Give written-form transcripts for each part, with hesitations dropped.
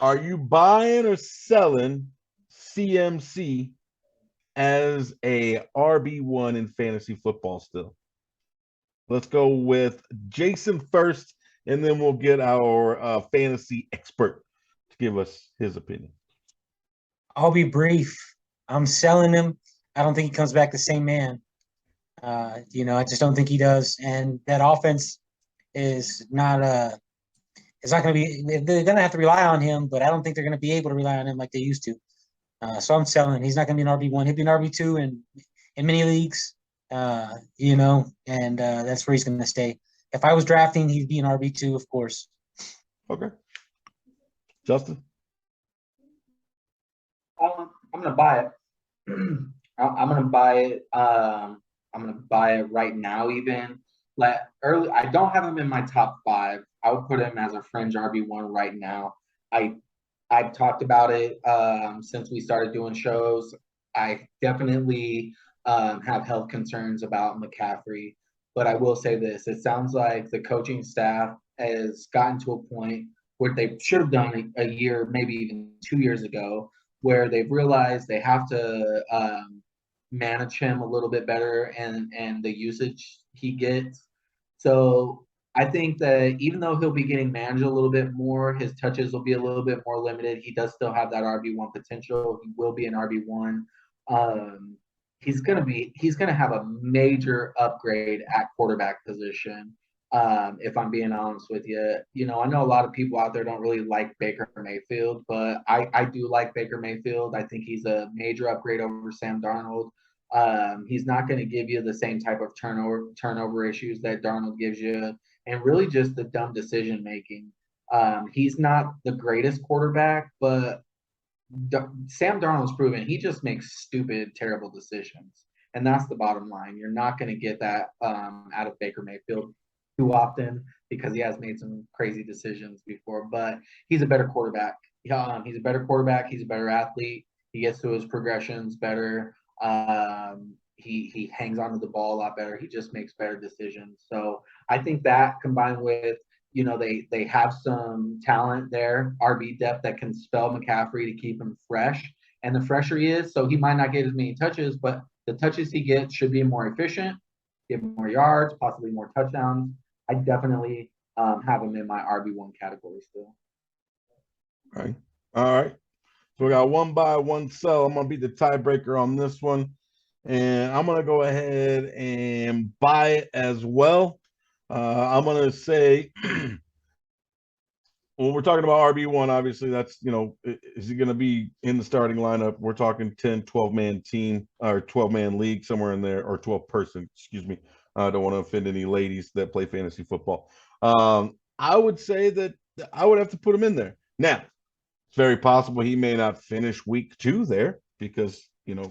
Are you buying or selling CMC as a RB1 in fantasy football still? Let's go with Jason first, and then we'll get our fantasy expert to give us his opinion. I'll be brief. I'm selling him. I don't think he comes back the same man. I just don't think he does. And that offense is not it's not going to be. They're going to have to rely on him, but I don't think they're going to be able to rely on him like they used to. So I'm selling. He's not going to be an RB1. He'll be an RB2 in many leagues. And that's where he's going to stay. If I was drafting, he'd be an RB2, of course. Okay. Justin? I'm going to buy it. I'm going to buy it. I'm going to buy it right now even. I don't have him in my top 5. I would put him as a fringe RB1 right now. I've talked about it since we started doing shows. I definitely have health concerns about McCaffrey, but I will say this. It sounds like the coaching staff has gotten to a point where they should have done a year, maybe even 2 years ago, where they've realized they have to manage him a little bit better and the usage he gets. So I think that even though he'll be getting managed a little bit more, his touches will be a little bit more limited. He does still have that RB1 potential. He will be an RB1. He's gonna have a major upgrade at quarterback position. If I'm being honest with you, I know a lot of people out there don't really like Baker Mayfield, but I do like Baker Mayfield. I think he's a major upgrade over Sam Darnold. He's not going to give you the same type of turnover issues that Darnold gives you, and really just the dumb decision making. He's not the greatest quarterback, but Sam Darnold's proven he just makes stupid, terrible decisions, and that's the bottom line. You're not going to get that out of Baker Mayfield too often because he has made some crazy decisions before. But he's a better quarterback. He's a better quarterback. He's a better athlete. He gets to his progressions better. He hangs onto the ball a lot better. He just makes better decisions. So I think that combined with they have some talent there, RB depth that can spell McCaffrey to keep him fresh. And the fresher he is, so he might not get as many touches, but the touches he gets should be more efficient, get more yards, possibly more touchdowns. I definitely have him in my RB1 category still. All right. So we got one buy, one sell. I'm going to be the tiebreaker on this one. And I'm going to go ahead and buy it as well. I'm going to say, when we're talking about RB1, obviously that's, is he going to be in the starting lineup? We're talking 10, 12-man team or 12-man league, somewhere in there, or 12-person, excuse me. I don't want to offend any ladies that play fantasy football. I would say that I would have to put him in there. Now, it's very possible he may not finish week 2 there because,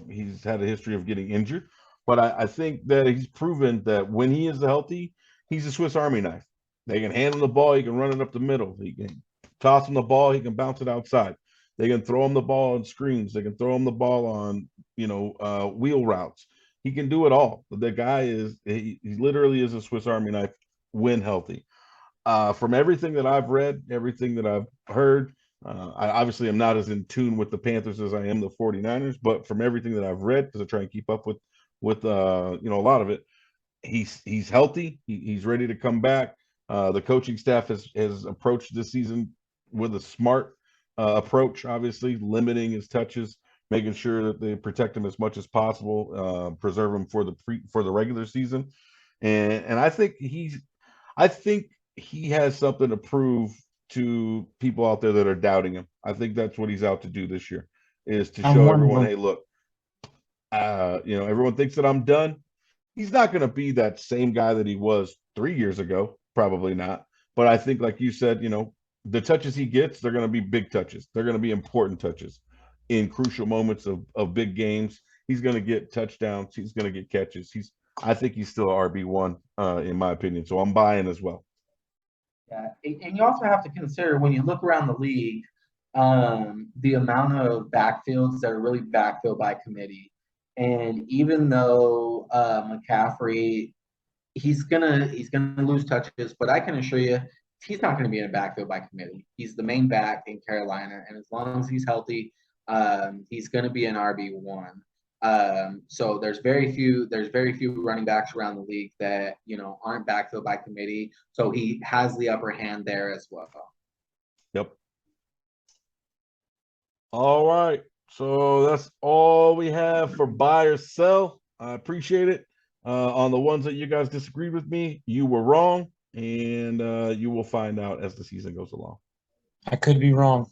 he's had a history of getting injured. But I think that he's proven that when he is healthy, he's a Swiss Army knife. They can hand him the ball. He can run it up the middle. He can toss him the ball. He can bounce it outside. They can throw him the ball on screens. They can throw him the ball on, wheel routes. He can do it all. The guy he literally is a Swiss Army knife when healthy. From everything that I've read, everything that I've heard, I obviously am not as in tune with the Panthers as I am the 49ers, but from everything that I've read, because I try and keep up with a lot of it, he's healthy. He's ready to come back. The coaching staff has approached this season with a smart approach, obviously limiting his touches, making sure that they protect him as much as possible, preserve him for the regular season, and I think he has something to prove to people out there that are doubting him. I think that's what he's out to do this year, is to show everyone, hey, look, everyone thinks that I'm done. He's not going to be that same guy that he was 3 years ago. Probably not. But I think, like you said, the touches he gets, they're going to be big touches. They're going to be important touches in crucial moments of big games. He's going to get touchdowns. He's going to get catches. I think he's still RB1 in my opinion. So I'm buying as well. Yeah, and you also have to consider when you look around the league, the amount of backfields that are really backfilled by committee. And even though McCaffrey, he's gonna lose touches, but I can assure you, he's not going to be in a backfield by committee. He's the main back in Carolina, and as long as he's healthy, he's going to be an RB1. So there's very few running backs around the league that aren't backfield by committee. So he has the upper hand there as well. Yep. All right. So that's all we have for buy or sell. I appreciate it. On the ones that you guys disagreed with me, you were wrong, and you will find out as the season goes along. I could be wrong.